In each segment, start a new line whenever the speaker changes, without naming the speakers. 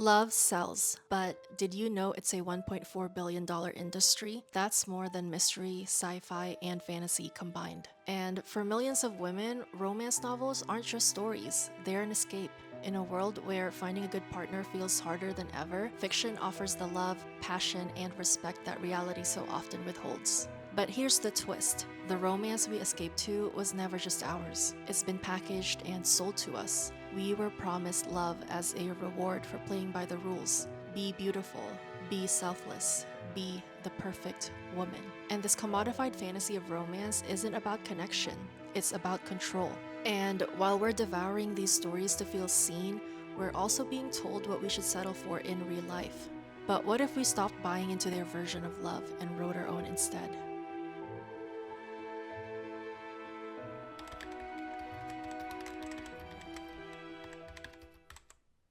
Love sells, but did you know it's a $1.4 billion industry? That's more than mystery, sci fi, and fantasy combined. And for millions of women, romance novels aren't just stories, they're an escape. In a world where finding a good partner feels harder than ever, fiction offers the love, passion, and respect that reality so often withholds. But here's the twist: the romance we escape to was never just ours. It's been packaged and sold to us. We were promised love as a reward for playing by the rules. Be beautiful, be selfless, be the perfect woman. And this commodified fantasy of romance isn't about connection, it's about control. And while we're devouring these stories to feel seen, we're also being told what we should settle for in real life. But what if we stopped buying into their version of love and wrote our own instead?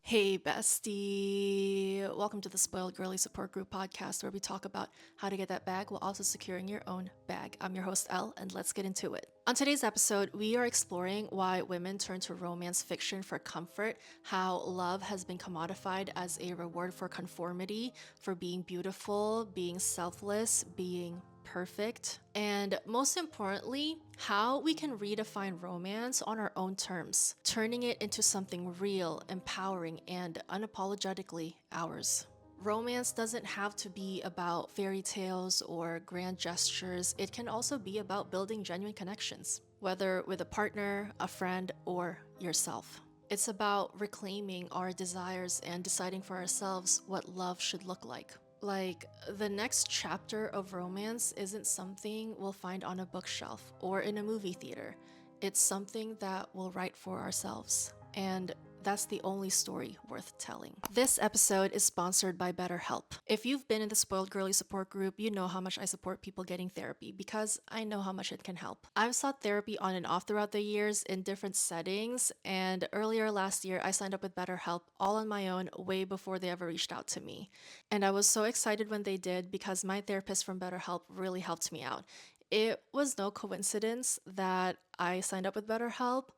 Hey, bestie. Welcome to the Spoiled Girly Support Group podcast, where we talk about how to get that bag while also securing your own bag. I'm your host, Elle, and let's get into it. On today's episode, we are exploring why women turn to romance fiction for comfort, how love has been commodified as a reward for conformity, for being beautiful, being selfless, being perfect, and most importantly, how we can redefine romance on our own terms, turning it into something real, empowering, and unapologetically ours. Romance doesn't have to be about fairy tales or grand gestures, it can also be about building genuine connections, whether with a partner, a friend, or yourself. It's about reclaiming our desires and deciding for ourselves what love should look like. Like, the next chapter of romance isn't something we'll find on a bookshelf or in a movie theater. It's something that we'll write for ourselves. And that's the only story worth telling. This episode is sponsored by BetterHelp. If you've been in the Spoiled Girly support group, you know how much I support people getting therapy because I know how much it can help. I've sought therapy on and off throughout the years in different settings, and earlier last year I signed up with BetterHelp all on my own way before they ever reached out to me. And I was so excited when they did because my therapist from BetterHelp really helped me out. It was no coincidence that I signed up with BetterHelp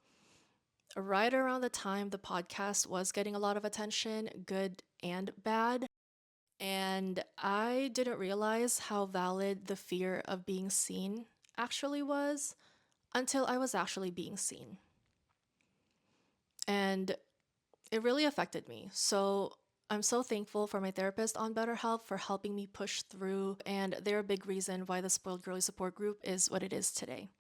right around the time the podcast was getting a lot of attention, good and bad. And I didn't realize how valid the fear of being seen actually was until I was actually being seen. And it really affected me. So I'm so thankful for my therapist on BetterHelp for helping me push through, and they're a big reason why the Spoiled Girly support group is what it is today.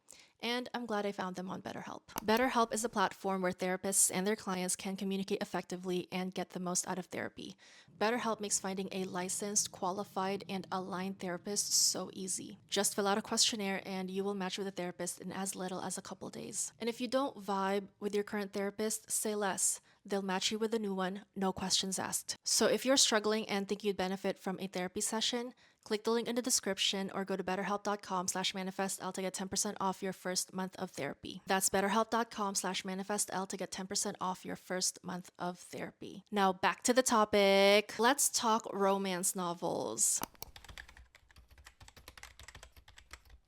And I'm glad I found them on BetterHelp. BetterHelp is a platform where therapists and their clients can communicate effectively and get the most out of therapy. BetterHelp makes finding a licensed, qualified, and aligned therapist so easy. Just fill out a questionnaire and you will match with a therapist in as little as a couple days. And if you don't vibe with your current therapist, say less. They'll match you with a new one, no questions asked. So if you're struggling and think you'd benefit from a therapy session, click the link in the description or go to betterhelp.com/manifestl to get 10% off your first month of therapy. That's betterhelp.com/manifestl to get 10% off your first month of therapy. Now back to the topic. Let's talk romance novels.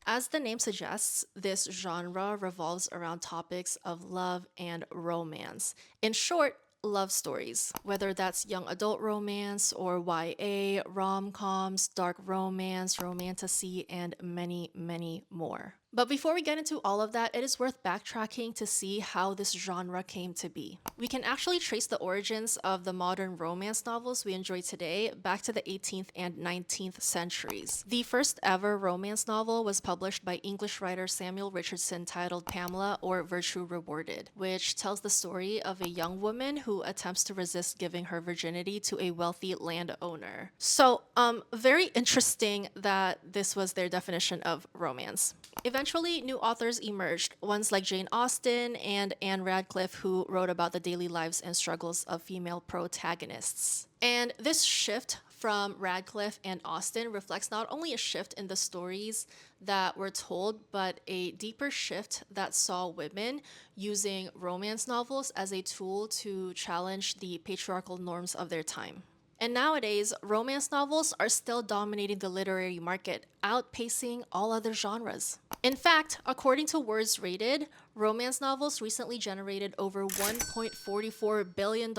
As the name suggests, this genre revolves around topics of love and romance. In short, love stories, whether that's young adult romance or YA, rom-coms, dark romance, romantasy, and many, many more. But before we get into all of that, it is worth backtracking to see how this genre came to be. We can actually trace the origins of the modern romance novels we enjoy today back to the 18th and 19th centuries. The first ever romance novel was published by English writer Samuel Richardson titled Pamela or Virtue Rewarded, which tells the story of a young woman who attempts to resist giving her virginity to a wealthy landowner. So, very interesting that this was their definition of romance. Eventually, new authors emerged, ones like Jane Austen and Anne Radcliffe, who wrote about the daily lives and struggles of female protagonists. And this shift from Radcliffe and Austen reflects not only a shift in the stories that were told, but a deeper shift that saw women using romance novels as a tool to challenge the patriarchal norms of their time. And nowadays, romance novels are still dominating the literary market, outpacing all other genres. In fact, according to Words Rated, romance novels recently generated over $1.44 billion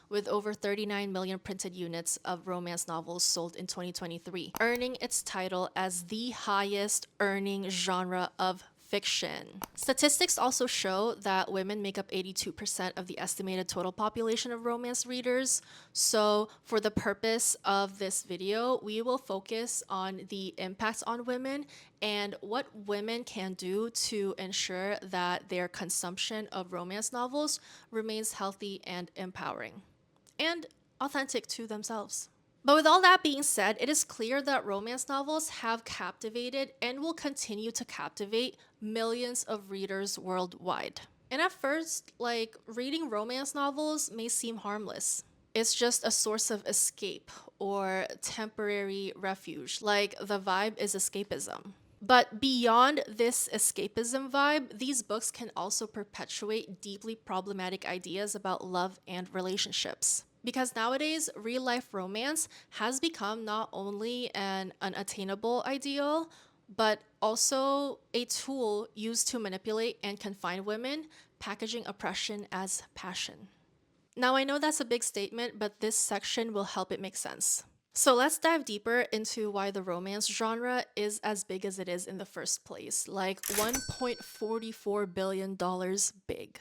with over 39 million printed units of romance novels sold in 2023, earning its title as the highest earning genre of fiction. Statistics also show that women make up 82% of the estimated total population of romance readers. So, for the purpose of this video, we will focus on the impacts on women and what women can do to ensure that their consumption of romance novels remains healthy and empowering and authentic to themselves. But with all that being said, it is clear that romance novels have captivated and will continue to captivate millions of readers worldwide. And at first, reading romance novels may seem harmless. It's just a source of escape or temporary refuge, like the vibe is escapism. But beyond this escapism vibe, these books can also perpetuate deeply problematic ideas about love and relationships. Because nowadays, real life romance has become not only an unattainable ideal, but also a tool used to manipulate and confine women, packaging oppression as passion. Now, I know that's a big statement, but this section will help it make sense. So let's dive deeper into why the romance genre is as big as it is in the first place, like $1.44 billion big.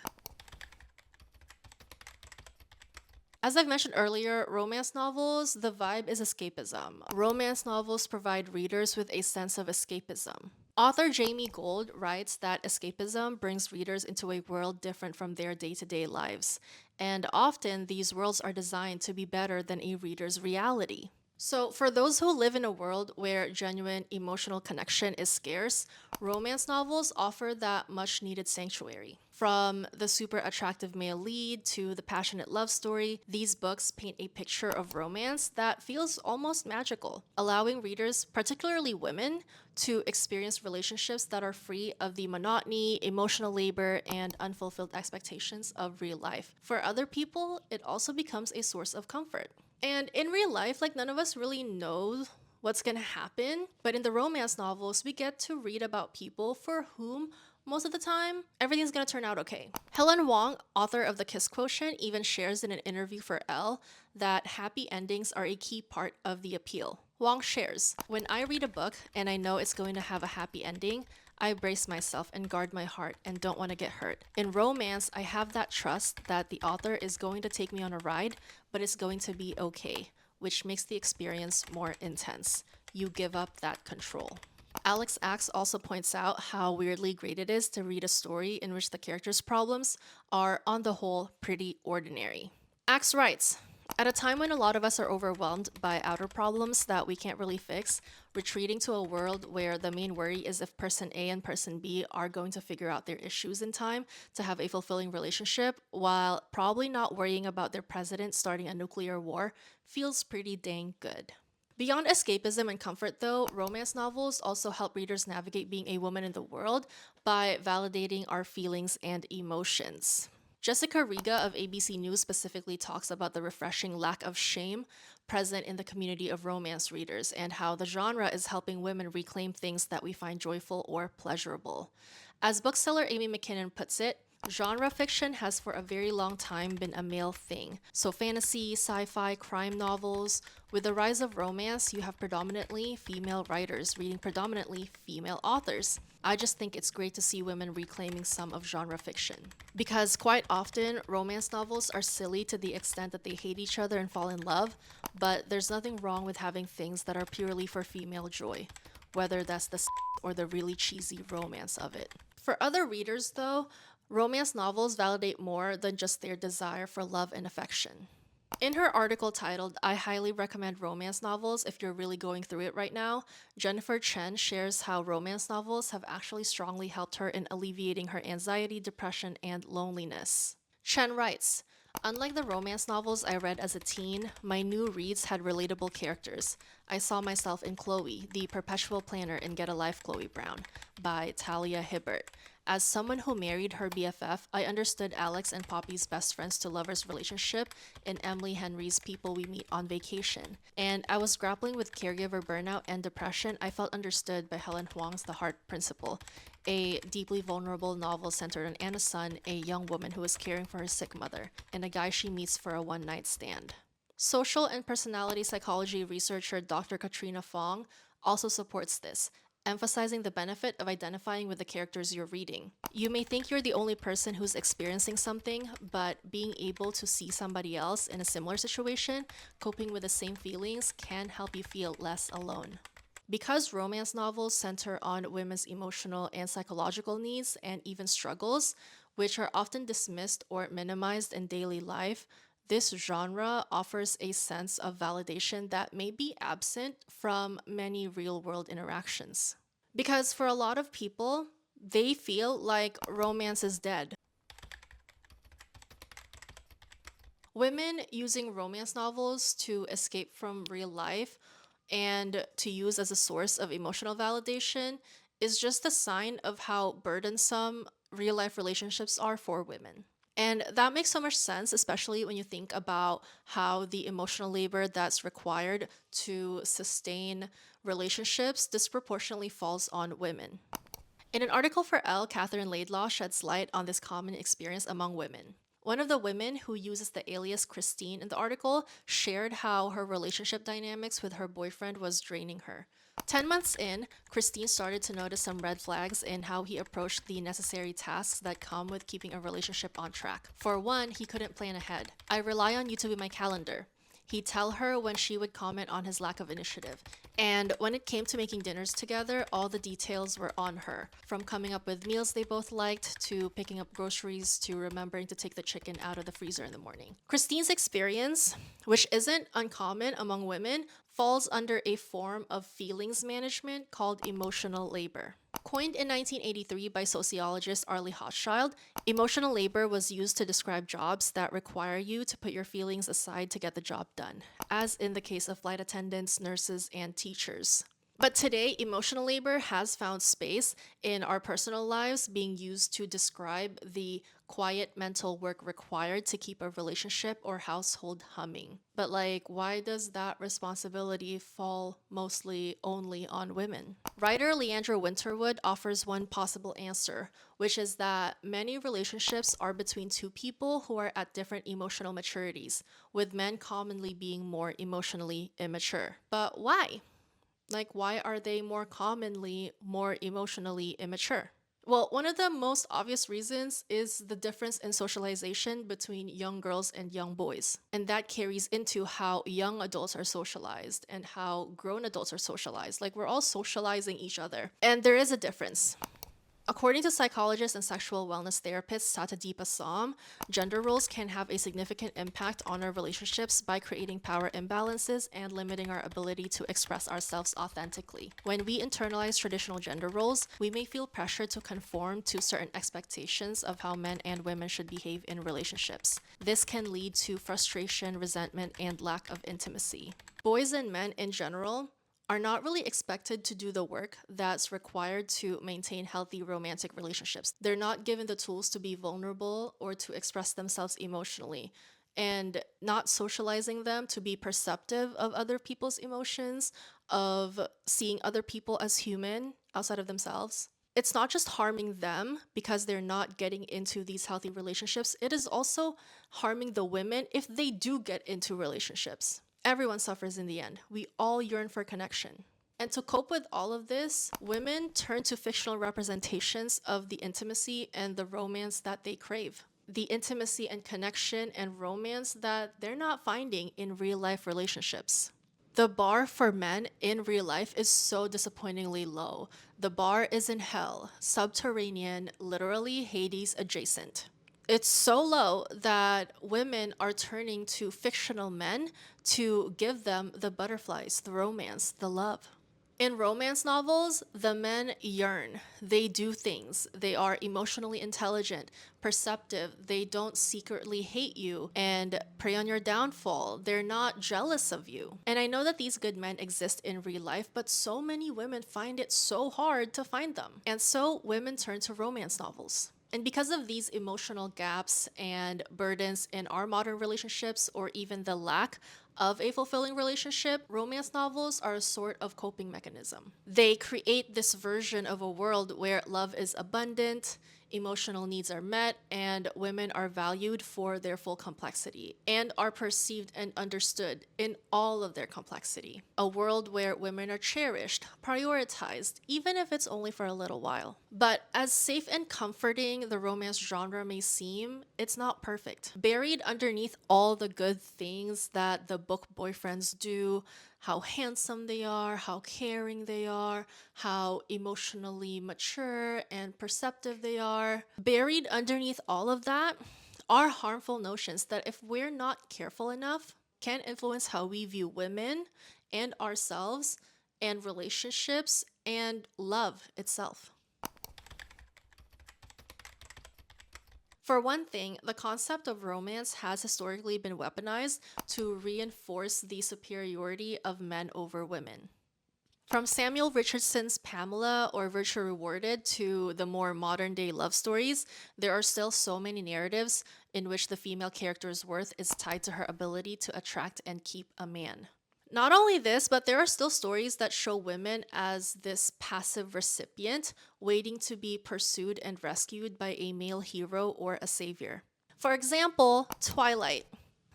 As I've mentioned earlier, romance novels, the vibe is escapism. Romance novels provide readers with a sense of escapism. Author Jamie Gold writes that escapism brings readers into a world different from their day-to-day lives, and often these worlds are designed to be better than a reader's reality. So, for those who live in a world where genuine emotional connection is scarce, romance novels offer that much needed sanctuary. From the super attractive male lead to the passionate love story, these books paint a picture of romance that feels almost magical, allowing readers, particularly women, to experience relationships that are free of the monotony, emotional labor, and unfulfilled expectations of real life. For other people, it also becomes a source of comfort. And in real life, none of us really know what's gonna happen, but in the romance novels, we get to read about people for whom most of the time, everything's gonna turn out okay. Helen Wong, author of The Kiss Quotient, even shares in an interview for Elle that happy endings are a key part of the appeal. Wong shares, "When I read a book and I know it's going to have a happy ending, I brace myself and guard my heart and don't want to get hurt. In romance, I have that trust that the author is going to take me on a ride, but it's going to be okay, which makes the experience more intense. You give up that control." Alex Axe also points out how weirdly great it is to read a story in which the characters' problems are, on the whole, pretty ordinary. Axe writes, "At a time when a lot of us are overwhelmed by outer problems that we can't really fix, retreating to a world where the main worry is if person A and person B are going to figure out their issues in time to have a fulfilling relationship, while probably not worrying about their president starting a nuclear war, feels pretty dang good." Beyond escapism and comfort, though, romance novels also help readers navigate being a woman in the world by validating our feelings and emotions. Jessica Riga of ABC News specifically talks about the refreshing lack of shame present in the community of romance readers and how the genre is helping women reclaim things that we find joyful or pleasurable. As bookseller Amy McKinnon puts it, genre fiction has for a very long time been a male thing. So fantasy, sci-fi, crime novels. With the rise of romance, you have predominantly female writers reading predominantly female authors. I just think it's great to see women reclaiming some of genre fiction. Because quite often, romance novels are silly to the extent that they hate each other and fall in love, but there's nothing wrong with having things that are purely for female joy, whether that's the or the really cheesy romance of it. For other readers, though, romance novels validate more than just their desire for love and affection. In her article titled, "I highly recommend romance novels if you're really going through it right now," Jennifer Chen shares how romance novels have actually strongly helped her in alleviating her anxiety, depression, and loneliness. Chen writes, "Unlike the romance novels I read as a teen, my new reads had relatable characters. I saw myself in Chloe, the perpetual planner in Get a Life, Chloe Brown, by Talia Hibbert. As someone who married her BFF, I understood Alex and Poppy's best friends to lovers relationship in Emily Henry's People We Meet on Vacation. And I was grappling with caregiver burnout and depression. I felt understood by Helen Huang's The Heart Principle, a deeply vulnerable novel centered on Anna Sun, a young woman who is caring for her sick mother, and a guy she meets for a one-night stand. Social and personality psychology researcher Dr. Katrina Fong also supports this, emphasizing the benefit of identifying with the characters you're reading. You may think you're the only person who's experiencing something, but being able to see somebody else in a similar situation, coping with the same feelings, can help you feel less alone. Because romance novels center on women's emotional and psychological needs and even struggles, which are often dismissed or minimized in daily life, this genre offers a sense of validation that may be absent from many real world interactions. Because for a lot of people, they feel like romance is dead. Women using romance novels to escape from real life and to use as a source of emotional validation is just a sign of how burdensome real life relationships are for women. And that makes so much sense, especially when you think about how the emotional labor that's required to sustain relationships disproportionately falls on women. In an article for Elle, Catherine Laidlaw sheds light on this common experience among women. One of the women who uses the alias Christine in the article shared how her relationship dynamics with her boyfriend was draining her. 10 months in, Christine started to notice some red flags in how he approached the necessary tasks that come with keeping a relationship on track. For one, he couldn't plan ahead. "I rely on you to be my calendar," he'd tell her when she would comment on his lack of initiative. And when it came to making dinners together, all the details were on her. From coming up with meals they both liked, to picking up groceries, to remembering to take the chicken out of the freezer in the morning. Christine's experience, which isn't uncommon among women, falls under a form of feelings management called emotional labor. Coined in 1983 by sociologist Arlie Hochschild, emotional labor was used to describe jobs that require you to put your feelings aside to get the job done, as in the case of flight attendants, nurses, and teachers. But today, emotional labor has found space in our personal lives, being used to describe the quiet mental work required to keep a relationship or household humming. But why does that responsibility fall mostly only on women? Writer Leandra Winterwood offers one possible answer, which is that many relationships are between two people who are at different emotional maturities, with men commonly being more emotionally immature. But why? Why are they more commonly more emotionally immature? Well, one of the most obvious reasons is the difference in socialization between young girls and young boys. And that carries into how young adults are socialized and how grown adults are socialized. We're all socializing each other. And there is a difference. According to psychologist and sexual wellness therapist Satyadeep Assam, gender roles can have a significant impact on our relationships by creating power imbalances and limiting our ability to express ourselves authentically. When we internalize traditional gender roles, we may feel pressure to conform to certain expectations of how men and women should behave in relationships. This can lead to frustration, resentment, and lack of intimacy. Boys and men in general are not really expected to do the work that's required to maintain healthy romantic relationships. They're not given the tools to be vulnerable or to express themselves emotionally, and not socializing them to be perceptive of other people's emotions, of seeing other people as human outside of themselves. It's not just harming them because they're not getting into these healthy relationships, it is also harming the women if they do get into relationships. Everyone suffers in the end. We all yearn for connection. And to cope with all of this, women turn to fictional representations of the intimacy and the romance that they crave. The intimacy and connection and romance that they're not finding in real life relationships. The bar for men in real life is so disappointingly low. The bar is in hell, subterranean, literally Hades adjacent. It's so low that women are turning to fictional men to give them the butterflies, the romance, the love. In romance novels, the men yearn. They do things. They are emotionally intelligent, perceptive. They don't secretly hate you and prey on your downfall. They're not jealous of you. And I know that these good men exist in real life, but so many women find it so hard to find them. And so women turn to romance novels. And because of these emotional gaps and burdens in our modern relationships, or even the lack of a fulfilling relationship, romance novels are a sort of coping mechanism. They create this version of a world where love is abundant, emotional needs are met, and women are valued for their full complexity and are perceived and understood in all of their complexity. A world where women are cherished, prioritized, even if it's only for a little while. But as safe and comforting the romance genre may seem, it's not perfect. Buried underneath all the good things that the book boyfriends do, how handsome they are, how caring they are, how emotionally mature and perceptive they are. Buried underneath all of that are harmful notions that, if we're not careful enough, can influence how we view women and ourselves and relationships and love itself. For one thing, the concept of romance has historically been weaponized to reinforce the superiority of men over women. From Samuel Richardson's Pamela or Virtue Rewarded to the more modern day love stories, there are still so many narratives in which the female character's worth is tied to her ability to attract and keep a man. Not only this, but there are still stories that show women as this passive recipient waiting to be pursued and rescued by a male hero or a savior. For example, Twilight.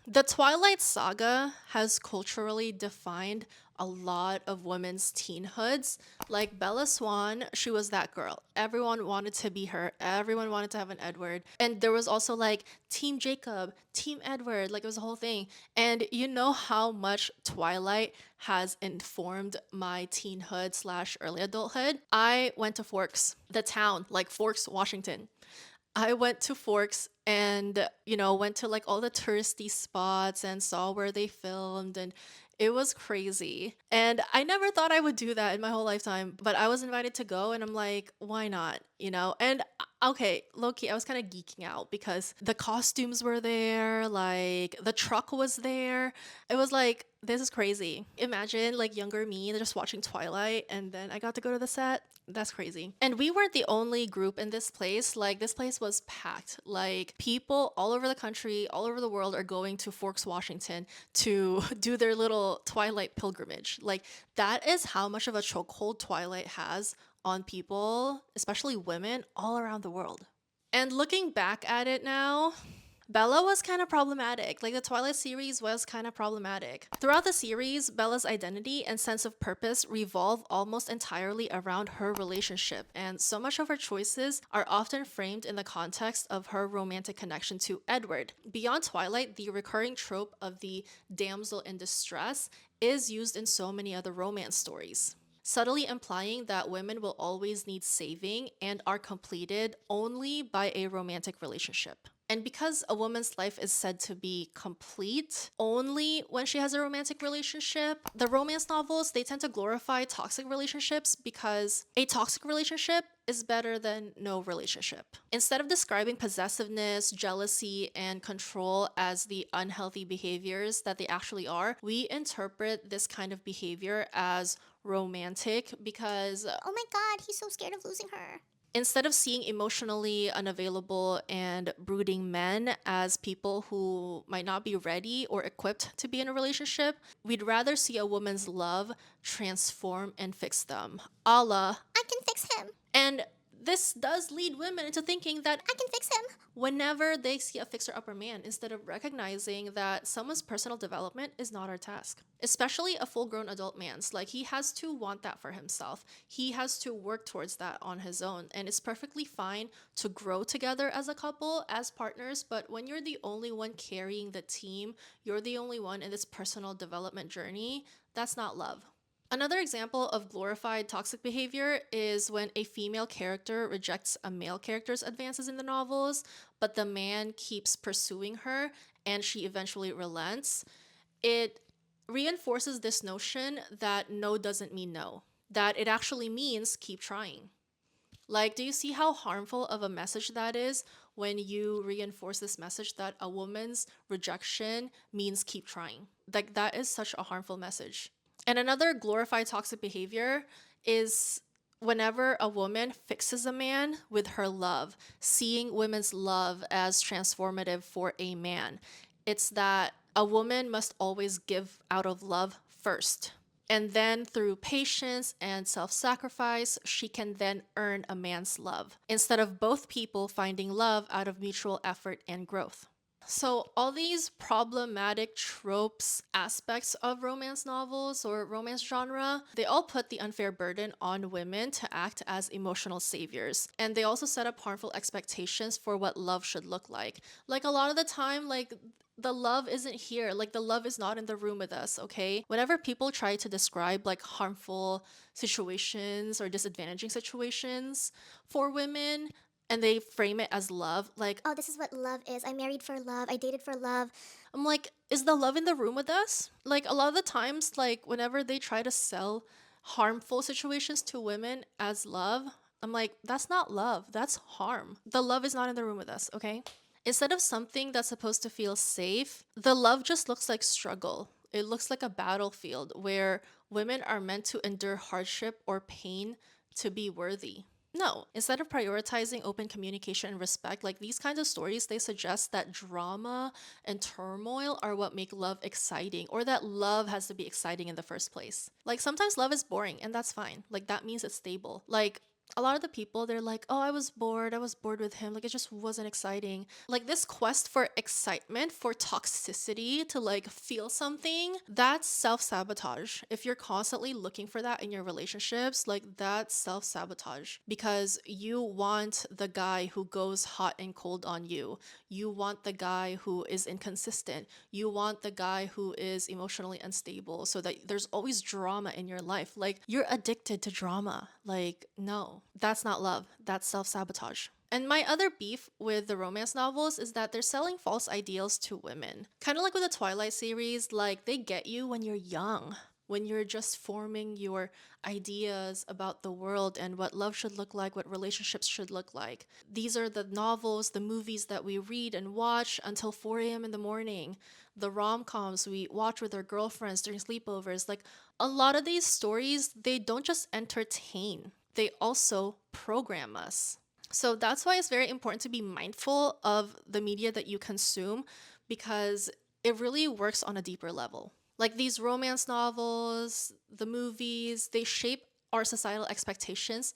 The Twilight Saga has culturally defined a lot of women's teenhoods. Like Bella Swan, she was that girl. Everyone wanted to be her. Everyone wanted to have an Edward. And there was also like Team Jacob, Team Edward, like it was a whole thing. And you know how much Twilight has informed my teenhood slash early adulthood? I went to Forks, the town, like Forks, Washington. I went to Forks and, went to like all the touristy spots and saw where they filmed, and it was crazy. And I never thought I would do that in my whole lifetime, but I was invited to go and I'm like, why not? And okay, low key, I was kind of geeking out because the costumes were there, like the truck was there. It was like, this is crazy. Imagine like younger me just watching Twilight and then I got to go to the set. That's crazy. And we weren't the only group in this place. Like, this place was packed. Like, people all over the country, all over the world are going to Forks, Washington to do their little Twilight pilgrimage. Like, that is how much of a chokehold Twilight has on people, especially women, all around the world. And looking back at it now, Bella was kind of problematic. Like, the Twilight series was kind of problematic. Throughout the series, Bella's identity and sense of purpose revolve almost entirely around her relationship, and so much of her choices are often framed in the context of her romantic connection to Edward. Beyond Twilight, the recurring trope of the damsel in distress is used in so many other romance stories, subtly implying that women will always need saving and are completed only by a romantic relationship. And because a woman's life is said to be complete only when she has a romantic relationship, the romance novels, they tend to glorify toxic relationships because a toxic relationship is better than no relationship. Instead of describing possessiveness, jealousy, and control as the unhealthy behaviors that they actually are, we interpret this kind of behavior as romantic because,
oh my god, he's so scared of losing her.
Instead of seeing emotionally unavailable and brooding men as people who might not be ready or equipped to be in a relationship, we'd rather see a woman's love transform and fix them, a la,
I can fix him.
And this does lead women into thinking that
I can fix him
whenever they see a fixer-upper man, instead of recognizing that someone's personal development is not our task. Especially a full-grown adult man's. Like, he has to want that for himself. He has to work towards that on his own. And it's perfectly fine to grow together as a couple, as partners, but when you're the only one carrying the team, you're the only one in this personal development journey, that's not love. Another example of glorified toxic behavior is when a female character rejects a male character's advances in the novels, but the man keeps pursuing her and she eventually relents. It reinforces this notion that no doesn't mean no. that it actually means keep trying. Like, do you see how harmful of a message that is when you reinforce this message that a woman's rejection means keep trying? Like, that is such a harmful message. And another glorified toxic behavior is whenever a woman fixes a man with her love, seeing women's love as transformative for a man. It's that a woman must always give out of love first. And then through patience and self sacrifice, she can then earn a man's love, instead of both people finding love out of mutual effort and growth. So, all these problematic tropes, aspects of romance novels or romance genre, they all put the unfair burden on women to act as emotional saviors. And they also set up harmful expectations for what love should look like. Like, a lot of the time, like, the love isn't here. Like, the love is not in the room with us, okay? Whenever people try to describe like harmful situations or disadvantaging situations for women, and they frame it as love, like,
Oh, this is what love is. I married for love. I dated for love.
I'm like, is the love in the room with us? Like, a lot of the times, like, whenever they try to sell harmful situations to women as love, I'm like, that's not love, that's harm. The love is not in the room with us, okay? Instead of something that's supposed to feel safe, the love just looks like struggle. It looks like a battlefield where women are meant to endure hardship or pain to be worthy. No, instead of prioritizing open communication and respect, like these kinds of stories, they suggest that drama and turmoil are what make love exciting, or that love has to be exciting in the first place. Like sometimes love is boring, and that's fine. Like that means it's stable. Like a lot of the people, they're like, oh, I was bored with him, like it just wasn't exciting. Like this quest for excitement, for toxicity, to like feel something, that's self-sabotage. If you're constantly looking for that in your relationships, like that's self-sabotage, because you want the guy who goes hot and cold on you. You want the guy who is inconsistent. You want the guy who is emotionally unstable, so that there's always drama in your life. Like you're addicted to drama. Like no, that's not love. That's self-sabotage. And my other beef with the romance novels is that they're selling false ideals to women. Kind of like with the Twilight series, like they get you when you're young, when you're just forming your ideas about the world and what love should look like, what relationships should look like. These are the novels, the movies that we read and watch until 4 a.m. in the morning. The rom-coms we watch with our girlfriends during sleepovers. Like a lot of these stories, they don't just entertain, they also program us. So that's why it's very important to be mindful of the media that you consume, because it really works on a deeper level. Like these romance novels, the movies, they shape our societal expectations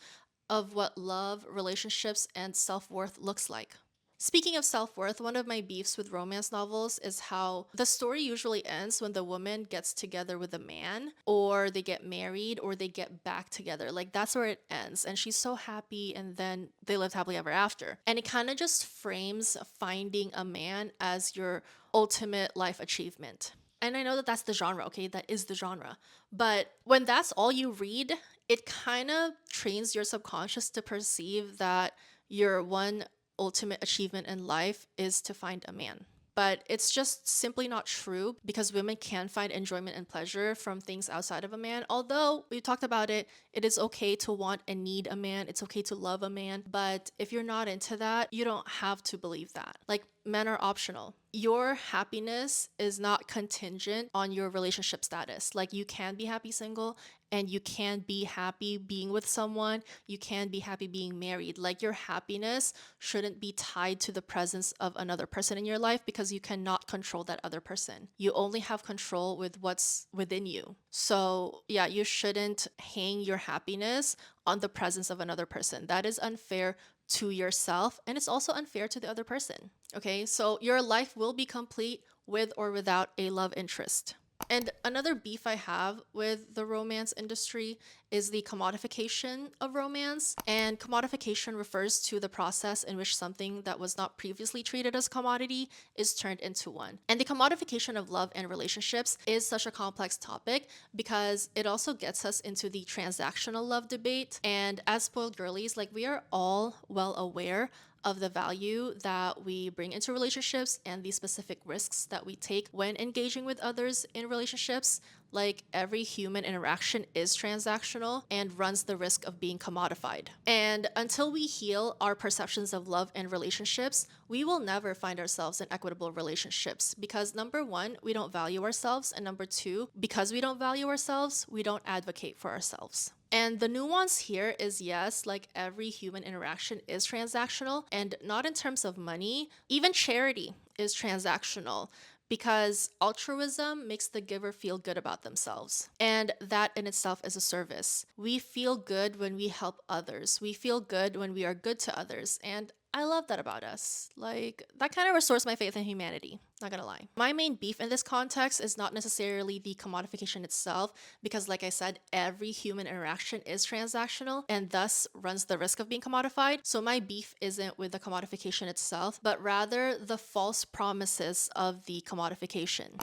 of what love, relationships, and self worth looks like. Speaking of self worth, one of my beefs with romance novels is how the story usually ends when the woman gets together with a man, or they get married, or they get back together. Like that's where it ends. And she's so happy, and then they lived happily ever after. And it kind of just frames finding a man as your ultimate life achievement. And I know that that's the genre, okay? That is the genre. But when that's all you read, it kind of trains your subconscious to perceive that your one ultimate achievement in life is to find a man. But it's just simply not true, because women can find enjoyment and pleasure from things outside of a man. Although we talked about it, it is okay to want and need a man. It's okay to love a man. But if you're not into that, you don't have to believe that. Like men are optional. Your happiness is not contingent on your relationship status. Like you can be happy single, and you can be happy being with someone. You can be happy being married. Like your happiness shouldn't be tied to the presence of another person in your life, because you cannot control that other person. You only have control with what's within you. So, yeah, you shouldn't hang your happiness on the presence of another person. That is unfair to yourself, and it's also unfair to the other person. Okay, so your life will be complete with or without a love interest. And another beef I have with the romance industry is the commodification of romance. And commodification refers to the process in which something that was not previously treated as commodity is turned into one. And the commodification of love and relationships is such a complex topic, because it also gets us into the transactional love debate. And as spoiled girlies, like we are all well aware of the value that we bring into relationships and the specific risks that we take when engaging with others in relationships. Like every human interaction is transactional and runs the risk of being commodified. And until we heal our perceptions of love and relationships, we will never find ourselves in equitable relationships because number one, we don't value ourselves. And number two, because we don't value ourselves, we don't advocate for ourselves. And the nuance here is yes, like every human interaction is transactional and not in terms of money. Even charity is transactional because altruism makes the giver feel good about themselves. And that in itself is a service. We feel good when we help others. We feel good when we are good to others. And I love that about us. Like, that kind of restores my faith in humanity, not gonna lie. My main beef in this context is not necessarily the commodification itself, because, like I said, every human interaction is transactional and thus runs the risk of being commodified. So, my beef isn't with the commodification itself, but rather the false promises of the commodification.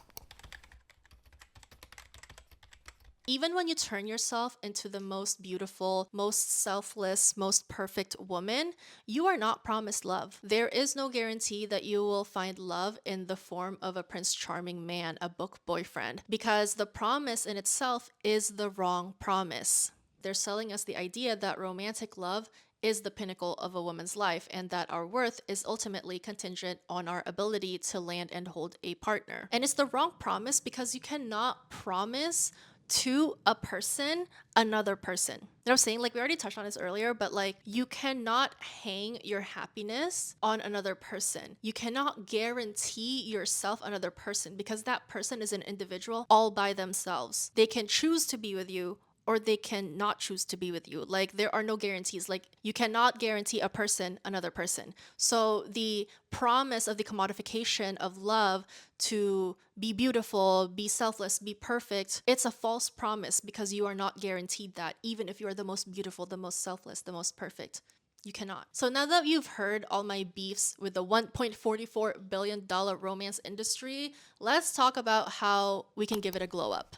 Even when you turn yourself into the most beautiful, most selfless, most perfect woman, you are not promised love. There is no guarantee that you will find love in the form of a Prince Charming man, a book boyfriend, because the promise in itself is the wrong promise. They're selling us the idea that romantic love is the pinnacle of a woman's life and that our worth is ultimately contingent on our ability to land and hold a partner. And it's the wrong promise because you cannot promise to a person another person. You know what I'm saying? Like, we already touched on this earlier, but like, you cannot hang your happiness on another person. You cannot guarantee yourself another person because that person is an individual all by themselves. They can choose to be with you or they can not choose to be with you. Like, there are no guarantees. Like, you cannot guarantee a person another person. So the promise of the commodification of love to be beautiful, be selfless, be perfect, it's a false promise because you are not guaranteed that, even if you are the most beautiful, the most selfless, the most perfect. You cannot. So now that you've heard all my beefs with the $1.44 billion romance industry, let's talk about how we can give it a glow up.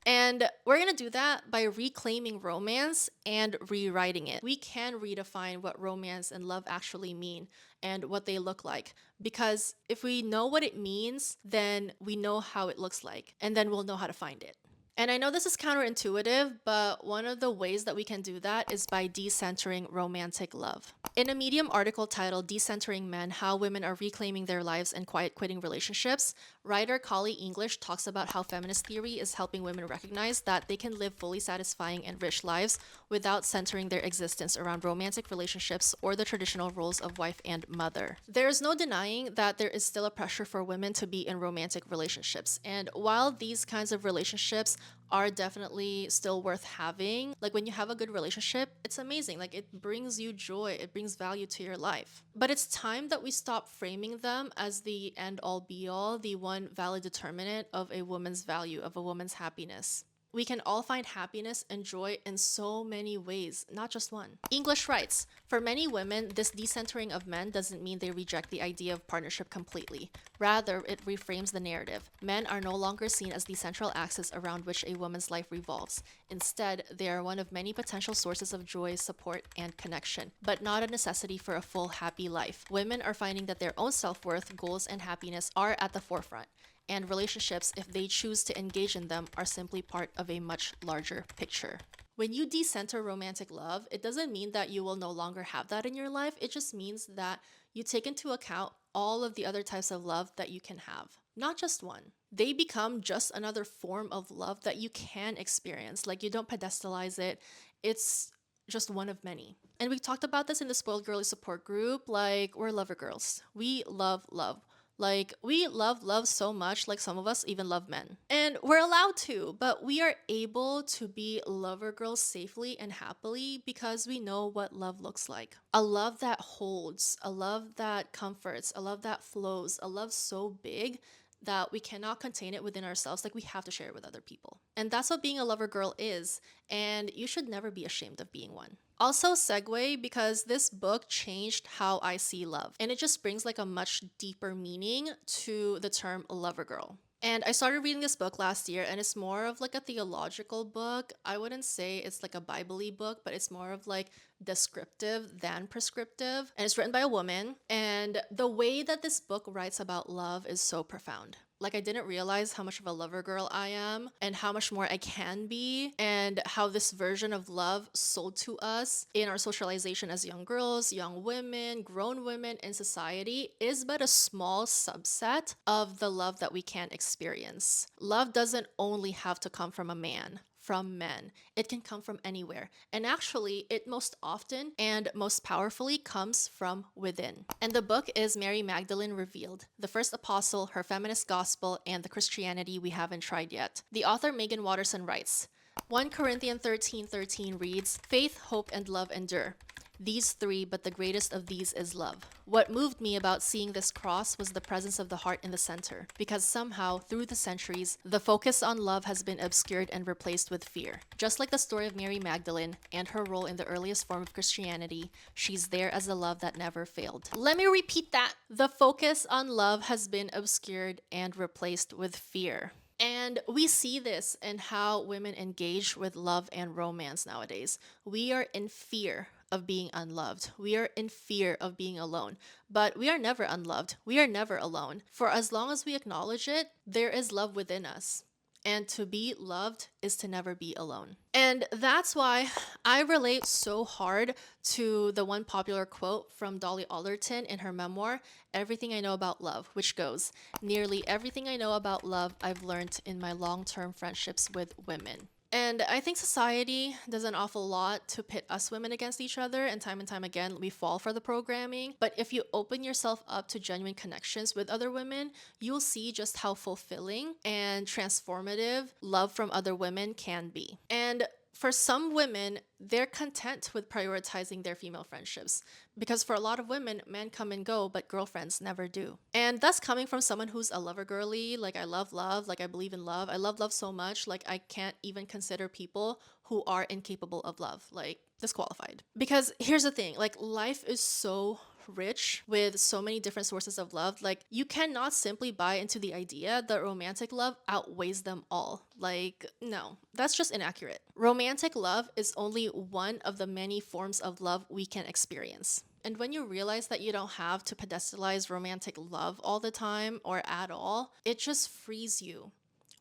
And we're going to do that by reclaiming romance and rewriting it. We can redefine what romance and love actually mean and what they look like. Because if we know what it means, then we know how it looks like, and then we'll know how to find it. And I know this is counterintuitive, but one of the ways that we can do that is by decentering romantic love. In a Medium article titled Decentering Men, How Women Are Reclaiming Their Lives and Quiet Quitting Relationships, writer Collie English talks about how feminist theory is helping women recognize that they can live fully satisfying and rich lives without centering their existence around romantic relationships or the traditional roles of wife and mother. There is no denying that there is still a pressure for women to be in romantic relationships. And while these kinds of relationships are definitely still worth having, like when you have a good relationship, it's amazing. Like, it brings you joy, it brings value to your life. But it's time that we stop framing them as the end all be all, the one valid determinant of a woman's value, of a woman's happiness. We can all find happiness and joy in so many ways, not just one. English writes, for many women, this decentering of men doesn't mean they reject the idea of partnership completely. Rather, it reframes the narrative. Men are no longer seen as the central axis around which a woman's life revolves. Instead, they are one of many potential sources of joy, support, and connection, but not a necessity for a full, happy life. Women are finding that their own self-worth, goals, and happiness are at the forefront. And relationships, if they choose to engage in them, are simply part of a much larger picture. When you decenter romantic love, it doesn't mean that you will no longer have that in your life. It just means that you take into account all of the other types of love that you can have, not just one. They become just another form of love that you can experience. Like, you don't pedestalize it. It's just one of many. And we talked about this in the Spoiled Girly support group. Like, we're lover girls. We love love. Like, we love love so much, like some of us even love men. And we're allowed to, but we are able to be lover girls safely and happily because we know what love looks like. A love that holds, a love that comforts, a love that flows, a love so big that we cannot contain it within ourselves. Like, we have to share it with other people. And that's what being a lover girl is. And you should never be ashamed of being one. Also, segue, because this book changed how I see love. And it just brings like a much deeper meaning to the term lover girl. And I started reading this book last year, and it's more of like a theological book. I wouldn't say it's like a Bible-y book, but it's more of like descriptive than prescriptive. And it's written by a woman. And the way that this book writes about love is so profound. Like, I didn't realize how much of a lover girl I am and how much more I can be, and how this version of love sold to us in our socialization as young girls, young women, grown women in society is but a small subset of the love that we can experience. Love doesn't only have to come from a man, from men. It can come from anywhere. And actually, it most often and most powerfully comes from within. And the book is Mary Magdalene Revealed, the first apostle, her feminist gospel, and the Christianity we haven't tried yet. The author Megan Watterson writes, 1 Corinthians 13:13 reads, "Faith, hope, and love endure. These three, but the greatest of these is love." What moved me about seeing this cross was the presence of the heart in the center, because somehow, through the centuries, the focus on love has been obscured and replaced with fear. Just like the story of Mary Magdalene and her role in the earliest form of Christianity, she's there as the love that never failed. Let me repeat that. The focus on love has been obscured and replaced with fear. And we see this in how women engage with love and romance nowadays. We are in fear of being unloved. We are in fear of being alone. But we are never unloved. We are never alone. For as long as we acknowledge it, there is love within us. And to be loved is to never be alone. And that's why I relate so hard to the one popular quote from Dolly Alderton in her memoir, Everything I Know About Love, which goes, "Nearly everything I know about love I've learned in my long-term friendships with women." And I think society does an awful lot to pit us women against each other, and time again, we fall for the programming. But if you open yourself up to genuine connections with other women, you'll see just how fulfilling and transformative love from other women can be. And for some women, they're content with prioritizing their female friendships, because for a lot of women, men come and go, but girlfriends never do. And that's coming from someone who's a lover girly. Like, I love love, like I believe in love. I love love so much, like I can't even consider people who are incapable of love, like, disqualified. Because here's the thing, like, life is so rich with so many different sources of love. Like, you cannot simply buy into the idea that romantic love outweighs them all. Like, no, that's just inaccurate. Romantic love is only one of the many forms of love we can experience. And when you realize that you don't have to pedestalize romantic love all the time or at all, it just frees you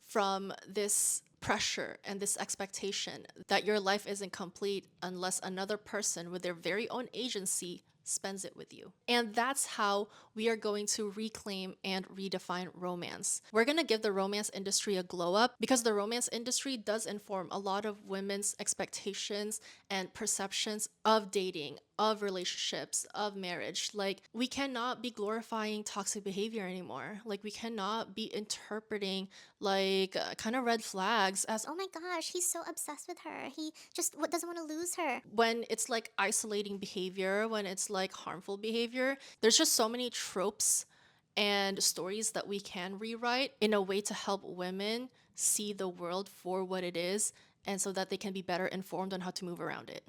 from this pressure and this expectation that your life isn't complete unless another person with their very own agency spends it with you. And that's how we are going to reclaim and redefine romance. We're going to give the romance industry a glow up, because the romance industry does inform a lot of women's expectations and perceptions of dating, of relationships, of marriage. Like, we cannot be glorifying toxic behavior anymore. Like, we cannot be interpreting like kind of red flags as,
Oh my gosh, he's so obsessed with her. He just doesn't want to lose her.
when it's like isolating behavior, when it's like harmful behavior. There's just so many tropes and stories that we can rewrite in a way to help women see the world for what it is, and so that they can be better informed on how to move around it,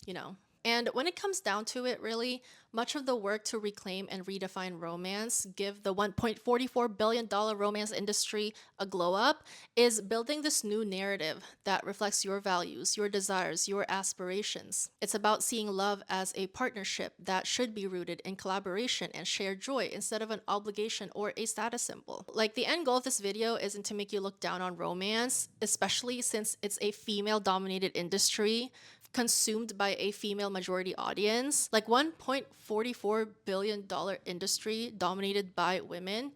you know? And when it comes down to it, really, much of the work to reclaim and redefine romance, give the $1.44 billion romance industry a glow up, is building this new narrative that reflects your values, your desires, your aspirations. It's about seeing love as a partnership that should be rooted in collaboration and shared joy instead of an obligation or a status symbol. Like, the end goal of this video isn't to make you look down on romance, especially since it's a female-dominated industry consumed by a female majority audience. Like, $1.44 billion industry dominated by women.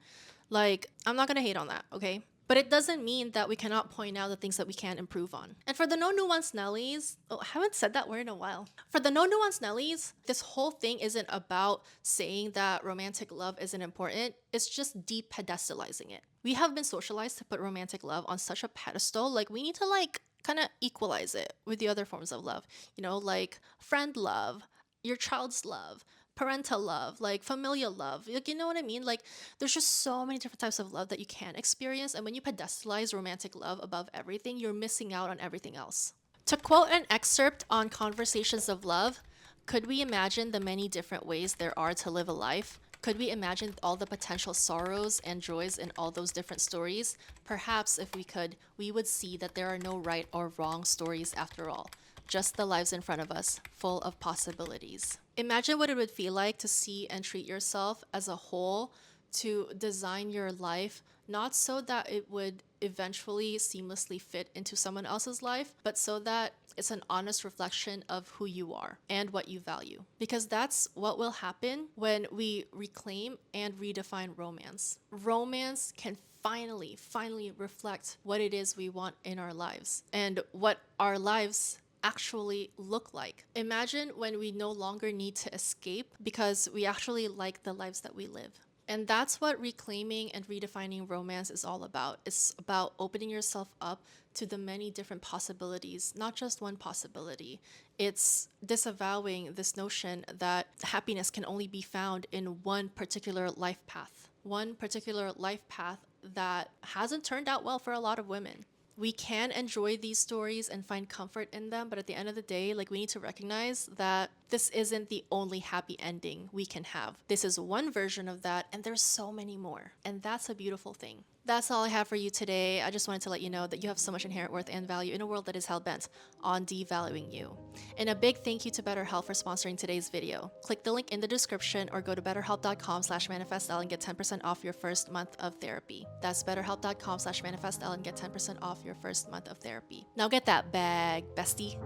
Like, I'm not gonna hate on that, okay? But it doesn't mean that we cannot point out the things that we can improve on. And for the no nuance Nellies, I haven't said that word in a while. For the no nuance Nellies, this whole thing isn't about saying that romantic love isn't important. It's just de-pedestalizing it. We have been socialized to put romantic love on such a pedestal. Like, we need to kind of equalize it with the other forms of love, like friend love, your child's love, parental love, like familial love. Like, you know what I mean? Like, there's just so many different types of love that you can experience. And when you pedestalize romantic love above everything, you're missing out on everything else. To quote an excerpt on Conversations of Love, could we imagine the many different ways there are to live a life? Could we imagine all the potential sorrows and joys in all those different stories? Perhaps if we could, we would see that there are no right or wrong stories after all, just the lives in front of us, full of possibilities. Imagine what it would feel like to see and treat yourself as a whole, to design your life not so that it would eventually seamlessly fit into someone else's life, but so that it's an honest reflection of who you are and what you value. Because that's what will happen when we reclaim and redefine romance. Romance can finally reflect what it is we want in our lives and what our lives actually look like. Imagine when we no longer need to escape because we actually like the lives that we live. And that's what reclaiming and redefining romance is all about. It's about opening yourself up to the many different possibilities, not just one possibility. It's disavowing this notion that happiness can only be found in one particular life path, that hasn't turned out well for a lot of women. We can enjoy these stories and find comfort in them, but at the end of the day, like, we need to recognize that this isn't the only happy ending we can have. This is one version of that, and there's so many more. And that's a beautiful thing. That's all I have for you today. I just wanted to let you know that you have so much inherent worth and value in a world that is hell-bent on devaluing you. And a big thank you to BetterHelp for sponsoring today's video. Click the link in the description or go to betterhelp.com/manifestl and get 10% off your first month of therapy. That's betterhelp.com/manifestl and get 10% off your first month of therapy. Now get that bag, bestie.